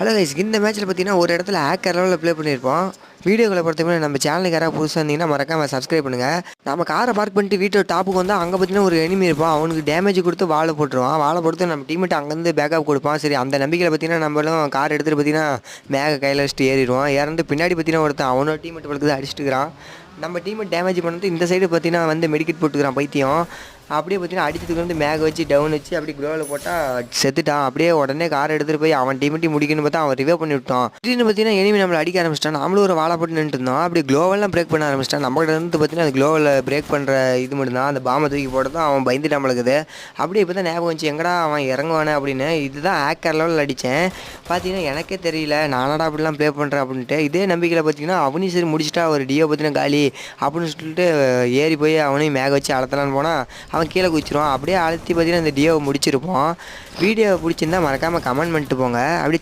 Hello guys, இந்த மேட்ச்சில் பார்த்தீங்கன்னா ஒரு இடத்துல ஹேக்கர் லெவலில் ப்ளே பண்ணியிருப்போம். வீடியோக்களை பொறுத்தவரை நம்ம சேனலுக்கு யாராவது புதுசாக இருந்தீங்கன்னா மறக்காமல் சப்ஸ்கிரைப் பண்ணுங்கள். நம்ம காரை பார்க் பண்ணிட்டு வீட்டோட டாப்புக்கு வந்தால் அங்கே பார்த்தீங்கன்னா ஒரு எனிமி இருப்பான். அவனுக்கு டேமேஜ் கொடுத்து வாழை போட்டுருவான். வாழை போட்டு நம்ம டீமேட் அங்கேருந்து பேக்கப் கொடுப்பான். சரி, அந்த நம்பிக்கையில் பார்த்தீங்கன்னா நம்மளும் கார் எடுத்துகிட்டு பார்த்தீங்கன்னா மேக கையில் வச்சுட்டு ஏறிடுவோம். இறந்து பின்னாடி பார்த்தீங்கன்னா ஒருத்தன் அவனோட டீமேட் படுக்குது அடிச்சுட்டுக்கிறான். நம்ம டீமேட் டேமேஜ் பண்ணது இந்த சைடு பார்த்தீங்கன்னா வந்து மெடிக்கெட் போட்டுக்கிறான் பைத்தியம். அப்படியே பார்த்தீங்கன்னா அடிச்சதுக்கு வந்து மேக வச்சு டவுன் வச்சு அப்படி க்ளோவில் போட்டால் செத்துட்டான். அப்படியே உடனே காரை எடுத்துகிட்டு போய் அவன் டீமெட்டி முடிக்கணும்னு பார்த்தா அவன் ரிவே பண்ணி விட்டான். திடீர்னு பார்த்தீங்கன்னா எனிமி நம்மளை அடிக்க ஆரம்பிச்சிட்டான். நம்மளும் ஒரு வாழை போட்டு நின்றுட்டு இருந்தோம். அப்படி க்ளோவெல்லாம் பிரேக் பண்ண ஆரம்பிச்சிட்டான். நம்மகிட்ட இருந்து பார்த்தீங்கன்னா அந்த க்ளோவில் பிரேக் பண்ணுற இது மட்டும் தான். அந்த பாம்பை தூக்கி போட்டதும் அவன் பயந்துட்டு நம்மளுக்குது. அப்படியே இப்போ தான் ஞாபகம் வந்துச்சு எங்கடா அவன் இறங்குவானே அப்படின்னு. இதுதான் ஹேக்கர் லெவலில் அடித்தேன். பார்த்தீங்கன்னா எனக்கே தெரியல நானடா அப்படிலாம் ப்ளே பண்ணுறேன் அப்படின்ட்டு. இதே நம்பிக்கையில் பார்த்தீங்கன்னா அவனையும் சரி முடிச்சுட்டா ஒரு டியோ பார்த்தீங்கன்னா காலி அப்படின்னு சொல்லிட்டு ஏறி போய் அவனையும் மேக வச்சு அழுத்தலான்னு போனால் அவன் கீழே குதிச்சிருவான். அப்படியே அழுத்தி பார்த்தீங்கன்னா இந்த டியோவை முடிச்சிருப்போம். வீடியோவை பிடிச்சிருந்தா மறக்காமல் கமெண்ட் பண்ணிட்டு போங்க. அப்படியே